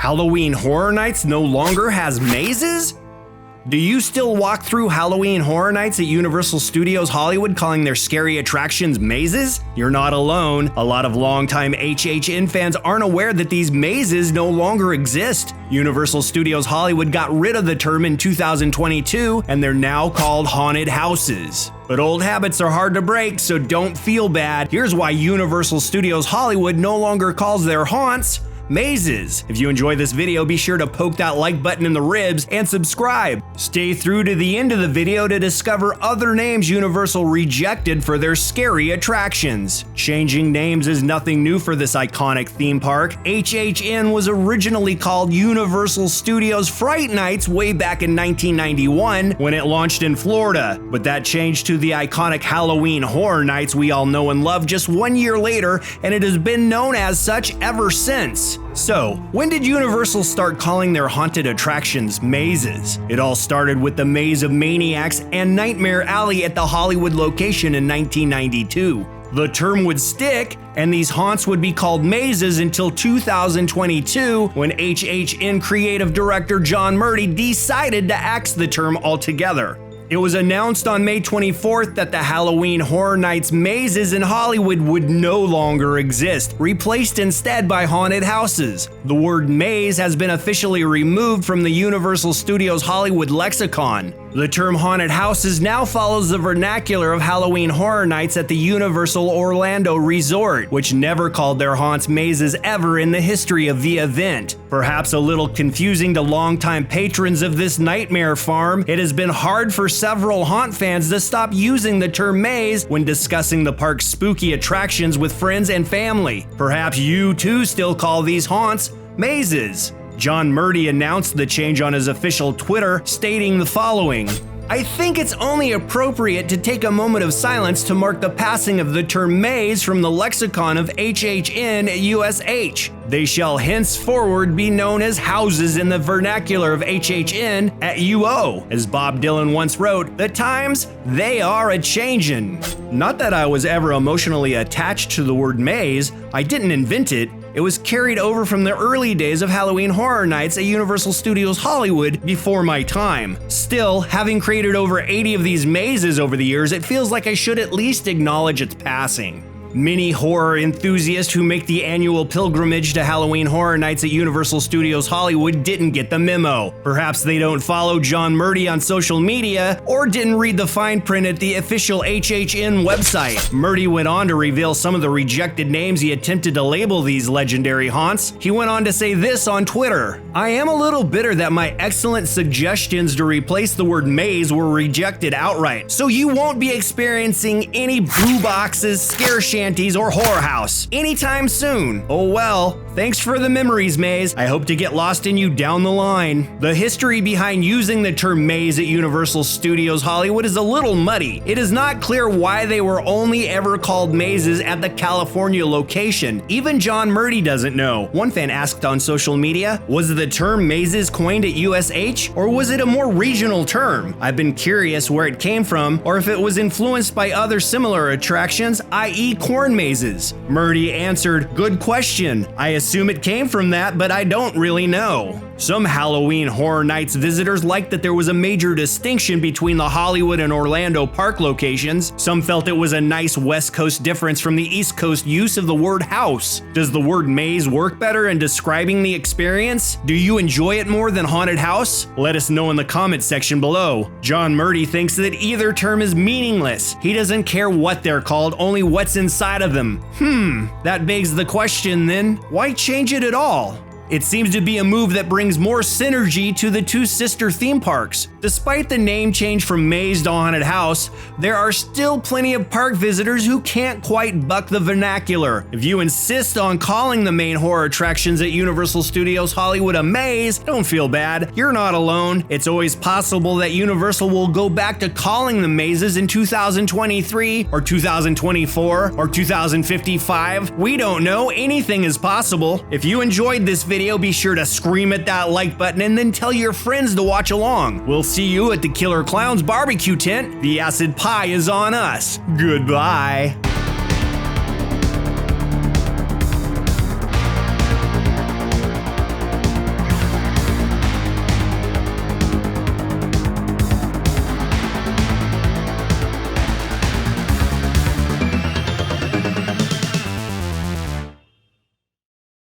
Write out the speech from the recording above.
Halloween Horror Nights no longer has mazes? Do you still walk through Halloween Horror Nights at Universal Studios Hollywood calling their scary attractions mazes? You're not alone. A lot of longtime HHN fans aren't aware that these mazes no longer exist. Universal Studios Hollywood got rid of the term in 2022, and they're now called haunted houses. But old habits are hard to break, so don't feel bad. Here's why Universal Studios Hollywood no longer calls their haunts mazes. If you enjoyed this video, be sure to poke that like button in the ribs and subscribe. Stay through to the end of the video to discover other names Universal rejected for their scary attractions. Changing names is nothing new for this iconic theme park. HHN was originally called Universal Studios Fright Nights way back in 1991 when it launched in Florida, but that changed to the iconic Halloween Horror Nights we all know and love just 1 year later, and it has been known as such ever since. So, when did Universal start calling their haunted attractions mazes? It all started with the Maze of Maniacs and Nightmare Alley at the Hollywood location in 1992. The term would stick, and these haunts would be called mazes until 2022, when HHN creative director John Murdy decided to axe the term altogether. It was announced on May 24th that the Halloween Horror Nights mazes in Hollywood would no longer exist, replaced instead by haunted houses. The word maze has been officially removed from the Universal Studios Hollywood lexicon. The term haunted houses now follows the vernacular of Halloween Horror Nights at the Universal Orlando Resort, which never called their haunts mazes ever in the history of the event. Perhaps a little confusing to longtime patrons of this nightmare farm, it has been hard for several haunt fans to stop using the term maze when discussing the park's spooky attractions with friends and family. Perhaps you too still call these haunts mazes. John Murdy announced the change on his official Twitter, stating the following: "I think it's only appropriate to take a moment of silence to mark the passing of the term maze from the lexicon of HHN at USH. They shall henceforward be known as houses in the vernacular of HHN at UO. As Bob Dylan once wrote, the times, they are a-changin'." Not that I was ever emotionally attached to the word maze, I didn't invent it. It was carried over from the early days of Halloween Horror Nights at Universal Studios Hollywood before my time. Still, having created over 80 of these mazes over the years, it feels like I should at least acknowledge its passing. Many horror enthusiasts who make the annual pilgrimage to Halloween Horror Nights at Universal Studios Hollywood didn't get the memo. Perhaps they don't follow John Murdy on social media or didn't read the fine print at the official HHN website. Murdy went on to reveal some of the rejected names he attempted to label these legendary haunts. He went on to say this on Twitter: "I am a little bitter that my excellent suggestions to replace the word maze were rejected outright. So you won't be experiencing any blue boxes, scare shanties, or horror house anytime soon. Oh well, thanks for the memories, maze. I hope to get lost in you down the line." The history behind using the term maze at Universal Studios Hollywood is a little muddy. It is not clear why they were only ever called mazes at the California location. Even John Murdy doesn't know. One fan asked on social media, was the term mazes coined at USH, or was it a more regional term? I've been curious where it came from, or if it was influenced by other similar attractions, i.e. corn mazes. Murdy answered, "Good question. I assume it came from that, but I don't really know." Some Halloween Horror Nights visitors liked that there was a major distinction between the Hollywood and Orlando park locations. Some felt it was a nice West Coast difference from the East Coast use of the word house. Does the word maze work better in describing the experience? Do you enjoy it more than haunted house? Let us know in the comment section below. John Murdy thinks that either term is meaningless. He doesn't care what they're called, only what's inside of them. That begs the question then, why change it at all? It seems to be a move that brings more synergy to the two sister theme parks. Despite the name change from maze to haunted house, there are still plenty of park visitors who can't quite buck the vernacular. If you insist on calling the main horror attractions at Universal Studios Hollywood a maze, don't feel bad. You're not alone. It's always possible that Universal will go back to calling them mazes in 2023 or 2024 or 2055. We don't know. Anything is possible. If you enjoyed this video, be sure to scream at that like button and then tell your friends to watch along. We'll see you at the Killer Clowns barbecue tent. The acid pie is on us. Goodbye.